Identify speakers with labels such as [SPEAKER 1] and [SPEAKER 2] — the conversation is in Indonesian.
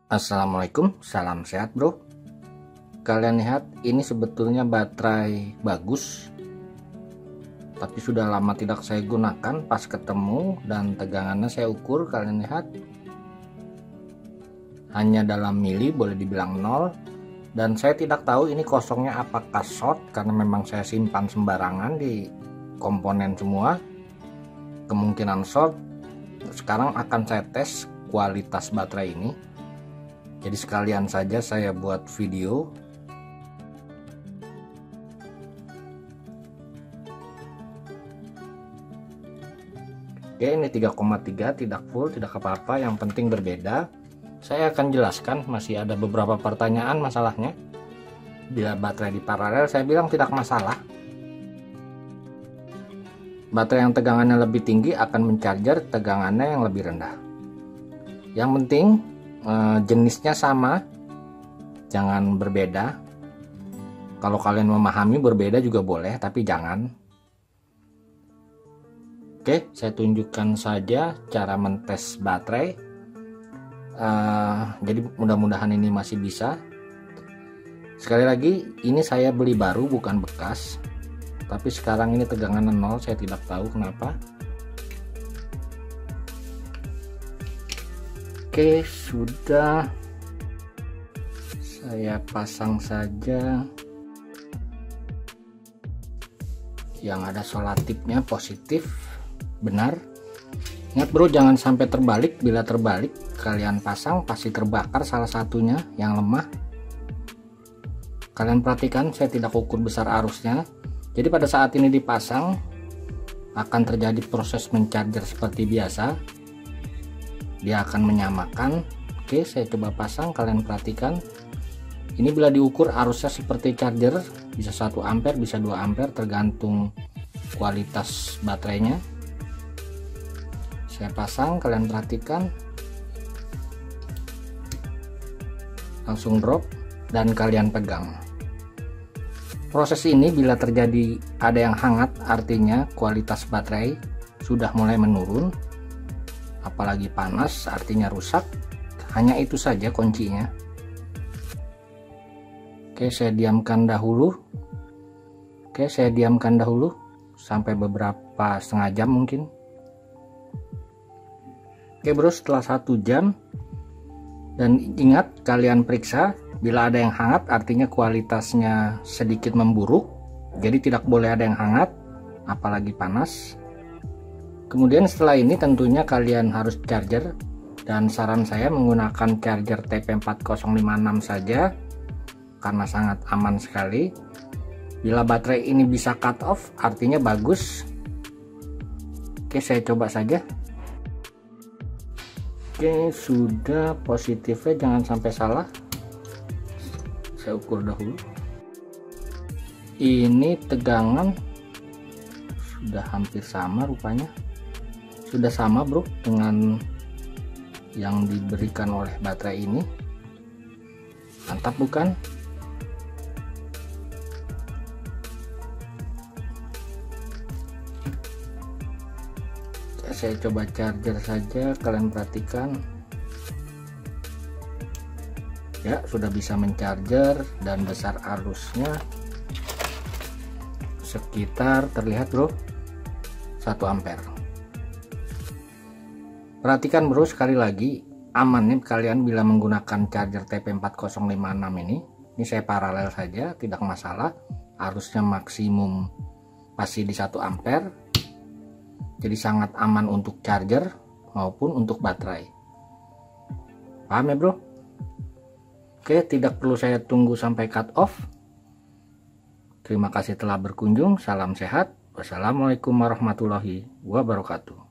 [SPEAKER 1] Assalamualaikum, salam sehat bro. Kalian lihat, ini sebetulnya baterai bagus, tapi sudah lama tidak saya gunakan. Pas ketemu dan tegangannya saya ukur, kalian lihat hanya dalam mili, boleh dibilang 0. Dan saya tidak tahu ini kosongnya apakah short, karena memang saya simpan sembarangan di komponen semua. Kemungkinan short. Sekarang akan saya tes kualitas baterai ini. Jadi sekalian saja saya buat video. Oke, ini 3,3, tidak full, tidak apa-apa, yang penting berbeda. Saya akan jelaskan, masih ada beberapa pertanyaan masalahnya. Bila baterai di paralel, saya bilang tidak masalah. Baterai yang tegangannya lebih tinggi akan mencharger tegangannya yang lebih rendah. Yang penting jenisnya sama, jangan berbeda. Kalau kalian memahami berbeda juga boleh, tapi jangan. Oke, saya tunjukkan saja cara mentes baterai. Jadi mudah-mudahan ini masih bisa. Sekali lagi, ini saya beli baru, bukan bekas. Tapi sekarang ini tegangannya 0, saya tidak tahu kenapa. Oke, sudah, saya pasang saja. Yang ada solatifnya positif, benar. Ingat bro, jangan sampai terbalik. Bila terbalik kalian pasang, pasti terbakar salah satunya yang lemah. Kalian perhatikan, saya tidak ukur besar arusnya. Jadi pada saat ini dipasang akan terjadi proses mencharger seperti biasa. Dia akan menyamakan. Oke, saya coba pasang, kalian perhatikan. Ini bila diukur arusnya seperti charger, bisa 1 ampere, bisa 2 ampere, tergantung kualitas baterainya. Saya pasang, kalian perhatikan, langsung drop dan kalian pegang. Proses ini bila terjadi ada yang hangat, artinya kualitas baterai sudah mulai menurun. Apalagi panas, artinya rusak. Hanya itu saja kuncinya. Oke, saya diamkan dahulu. Oke, saya diamkan dahulu sampai beberapa setengah jam mungkin. Oke bro, setelah 1 jam, dan ingat kalian periksa, bila ada yang hangat artinya kualitasnya sedikit memburuk. Jadi tidak boleh ada yang hangat, apalagi panas. Kemudian setelah ini tentunya kalian harus charger, dan saran saya menggunakan charger TP4056 saja karena sangat aman sekali. Bila baterai ini bisa cut off artinya bagus. Oke, saya coba saja. Oke, sudah, positifnya jangan sampai salah. Saya ukur dahulu. Ini tegangan sudah hampir sama rupanya. Sudah sama bro dengan yang diberikan oleh baterai ini. Mantap bukan? Saya coba charger saja, kalian perhatikan. Ya, sudah bisa mencharger dan besar arusnya sekitar, terlihat bro, 1 ampere. Perhatikan bro, sekali lagi, aman nih kalian bila menggunakan charger TP4056 ini. Ini saya paralel saja, tidak masalah. Arusnya maksimum pasti di 1 ampere. Jadi sangat aman untuk charger maupun untuk baterai. Paham ya bro? Oke, tidak perlu saya tunggu sampai cut off. Terima kasih telah berkunjung. Salam sehat. Wassalamualaikum warahmatullahi wabarakatuh.